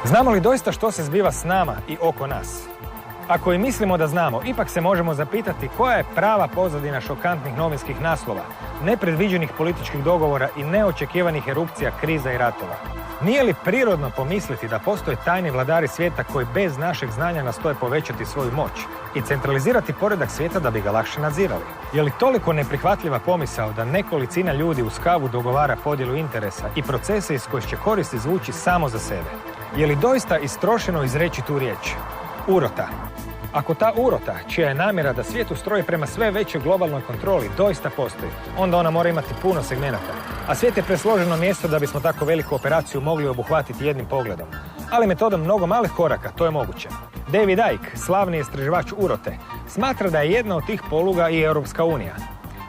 Znamo li doista što se zbiva s nama i oko nas? Ako i mislimo da znamo, ipak se možemo zapitati koja je prava pozadina šokantnih novinskih naslova, nepredviđenih političkih dogovora i neočekivanih erupcija kriza i ratova. Nije li prirodno pomisliti da postoje tajni vladari svijeta koji bez našeg znanja nastoje povećati svoju moć i centralizirati poredak svijeta da bi ga lakše nadzirali? Je li toliko neprihvatljiva pomisao da nekolicina ljudi uz kavu dogovara podjelu interesa i procese iz kojih će korist izvući samo za sebe? Je li doista istrošeno izreći tu riječ? Urota. Ako ta urota, čija je namjera da svijet ustroji prema sve većoj globalnoj kontroli, doista postoji, onda ona mora imati puno segmenata. A svijet je presloženo mjesto da bismo tako veliku operaciju mogli obuhvatiti jednim pogledom. Ali metodom mnogo malih koraka to je moguće. David Icke, slavni istraživač urote, smatra da je jedna od tih poluga i Europska unija.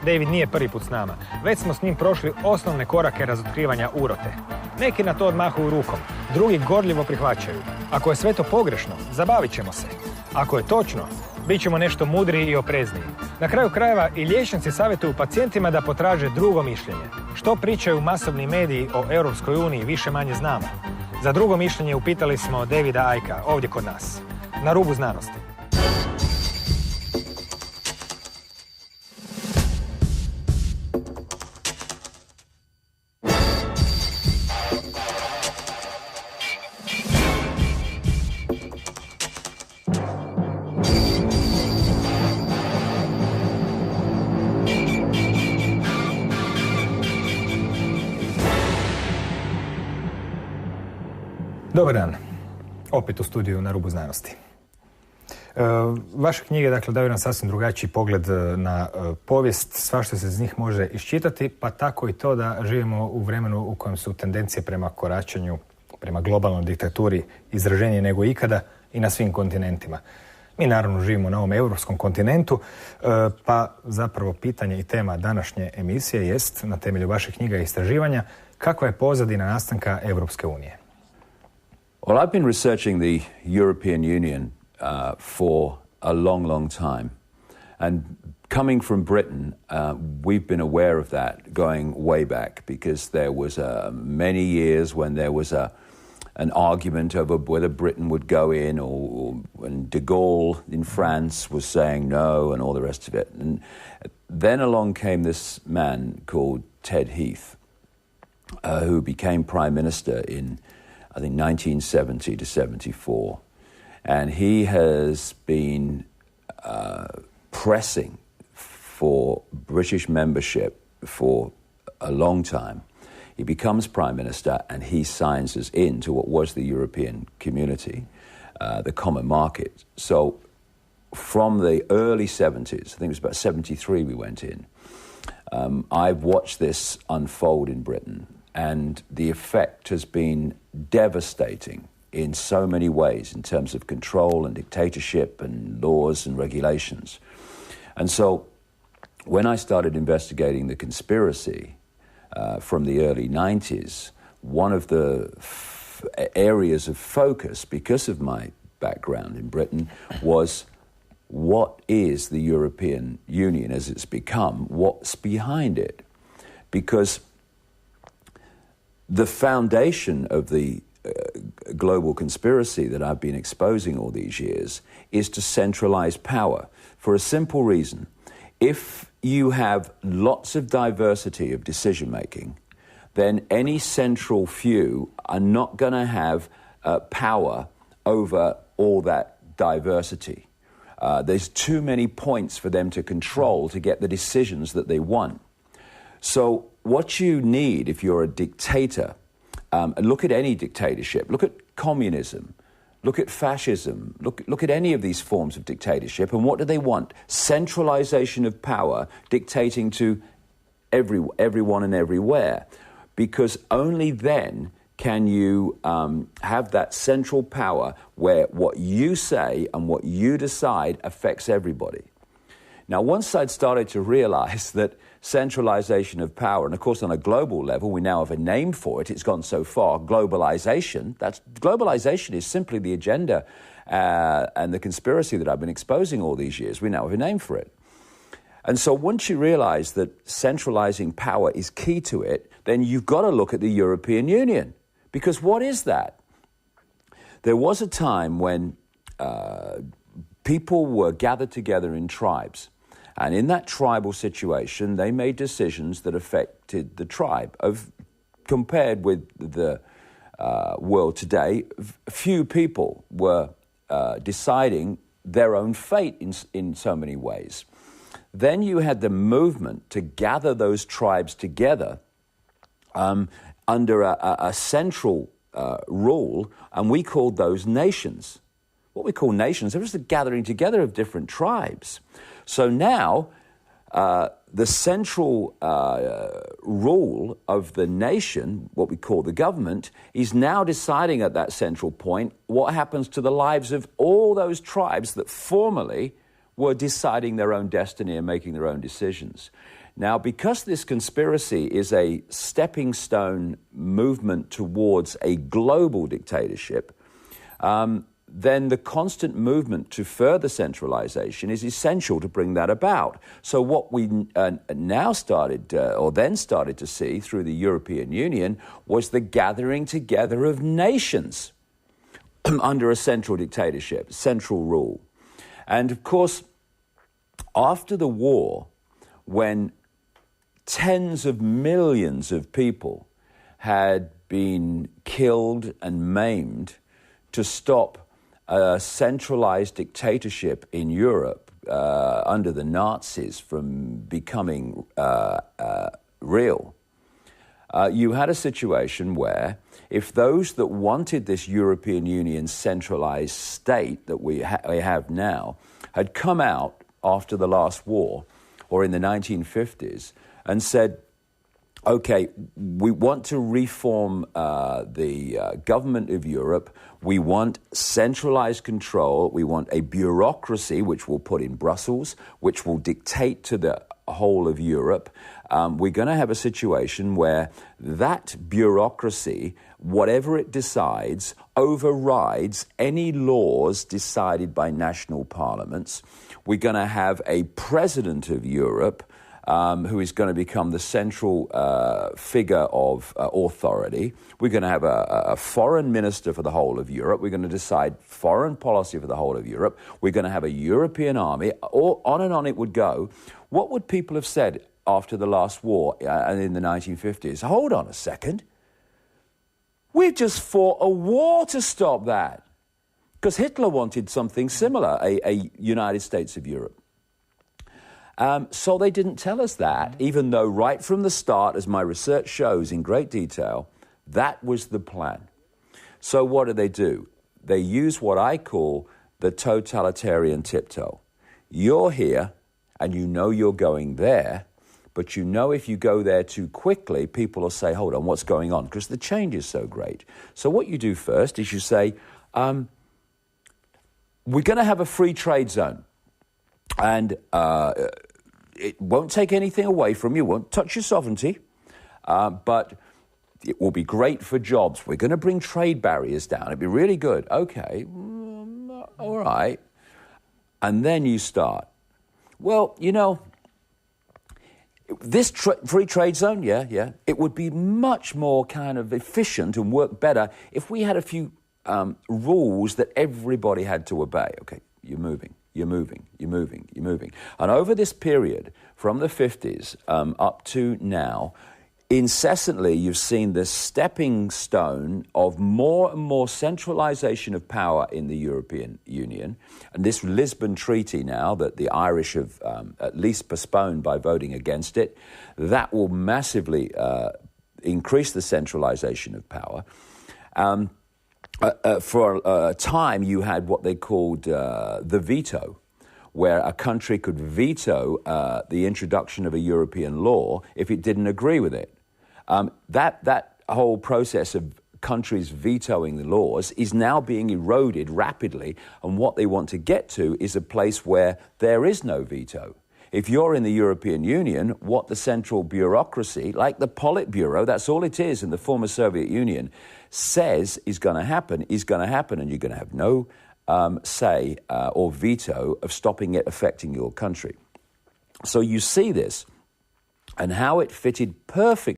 David nije prvi put s nama, već smo s njim prošli osnovne korake razotkrivanja urote. Neki na to odmahuju rukom, drugi gorljivo prihvaćaju. Ako je sve to pogrešno, zabavit ćemo se. Ako je točno, bit ćemo nešto mudriji i oprezniji. Na kraju krajeva i liječnici savjetuju pacijentima da potraže drugo mišljenje. Što pričaju masovni mediji o Europskoj uniji više manje znamo. Za drugo mišljenje upitali smo Davida Ickea ovdje kod nas, na Rubu Znanosti. Dobar dan, opet u studiju na Rubu Znanosti. Vaše knjige, dakle, daju nam sasvim drugačiji pogled na povijest, svašta se iz njih može iščitati, pa tako i to da živimo u vremenu u kojem su tendencije prema koračanju, prema globalnoj diktaturi izraženije nego ikada i na svim kontinentima. Mi naravno živimo na ovom europskom kontinentu, pa zapravo pitanje i tema današnje emisije jest, na temelju vaših knjiga i istraživanja, kakva je pozadina nastanka Europske unije? Well, I've been researching the European Union for a long, long time. And coming from Britain, we've been aware of that going way back because there was many years when there was an argument over whether Britain would go in or when de Gaulle in France was saying no and all the rest of it. And then along came this man called Ted Heath, who became Prime Minister in I think 1970 to 74. And he has been pressing for British membership for a long time. He becomes Prime Minister and he signs us into what was the European Community, the common market. So from the early 70s, I think it was about 73 we went in, I've watched this unfold in Britain. And the effect has been devastating in so many ways in terms of control and dictatorship and laws and regulations. And so when I started investigating the conspiracy from the early 90s, one of the areas of focus, because of my background in Britain, was what is the European Union as it's become? What's behind it? Because the foundation of the global conspiracy that I've been exposing all these years is to centralize power for a simple reason. If you have lots of diversity of decision making, then any central few are not going to have power over all that diversity. There's too many points for them to control to get the decisions that they want. So what you need if you're a dictator, look at any dictatorship, look at communism, look at fascism, look at any of these forms of dictatorship, and what do they want? Centralization of power, dictating to everyone and everywhere, because only then can you have that central power where what you say and what you decide affects everybody. Now, once I'd started to realize that centralization of power, and of course on a global level, we now have a name for it, it's gone so far, globalization. Globalization is simply the agenda and the conspiracy that I've been exposing all these years. We now have a name for it. And so once you realize that centralizing power is key to it, then you've got to look at the European Union. Because what is that? there was a time when people were gathered together in tribes. And in that tribal situation, they made decisions that affected the tribe. Compared with the world today, few people were deciding their own fate in so many ways. Then you had the movement to gather those tribes together under a central rule, and we called those nations. What we call nations, they're just a gathering together of different tribes. So now, the central rule of the nation, what we call the government, is now deciding at that central point what happens to the lives of all those tribes that formerly were deciding their own destiny and making their own decisions. Now, because this conspiracy is a stepping stone movement towards a global dictatorship, then the constant movement to further centralization is essential to bring that about. So what we now started, or then started to see through the European Union, was the gathering together of nations under a central dictatorship, central rule. And of course, after the war, when tens of millions of people had been killed and maimed to stop a centralized dictatorship in Europe under the Nazis from becoming real, you had a situation where if those that wanted this European Union centralized state that we have now had come out after the last war or in the 1950s and said, okay, we want to reform the government of Europe. We want centralized control. We want a bureaucracy which we'll put in Brussels, which will dictate to the whole of Europe. We're going to have a situation where that bureaucracy, whatever it decides, overrides any laws decided by national parliaments. We're going to have a president of Europe who is going to become the central figure of authority. We're going to have a foreign minister for the whole of Europe. We're going to decide foreign policy for the whole of Europe. We're going to have a European army. On and on it would go. What would people have said after the last war and in the 1950s? Hold on a second. We've just fought a war to stop that. Because Hitler wanted something similar, a United States of Europe. So they didn't tell us that, even though right from the start, as my research shows in great detail, that was the plan. So what do? They use what I call the totalitarian tiptoe. You're here, and you know you're going there, but you know if you go there too quickly, people will say, hold on, what's going on? Because the change is so great. So what you do first is you say, we're going to have a free trade zone. And it won't take anything away from you, won't touch your sovereignty, but it will be great for jobs. We're going to bring trade barriers down. It'd be really good. Okay, all right. And then you start. Well, you know, this free trade zone, yeah, it would be much more kind of efficient and work better if we had a few rules that everybody had to obey. Okay, you're moving. And over this period, from the 50s up to now, incessantly you've seen this stepping stone of more and more centralization of power in the European Union. And this Lisbon Treaty now, that the Irish have at least postponed by voting against it, that will massively increase the centralization of power. For a time, you had what they called the veto, where a country could veto the introduction of a European law if it didn't agree with it. That whole process of countries vetoing the laws is now being eroded rapidly, and what they want to get to is a place where there is no veto. If you're in the European Union, what the central bureaucracy, like the Politburo, that's all it is in the former Soviet Union, says is going to happen, and you're going to have no say or veto of stopping it affecting your country. So you see this and how it fitted perfectly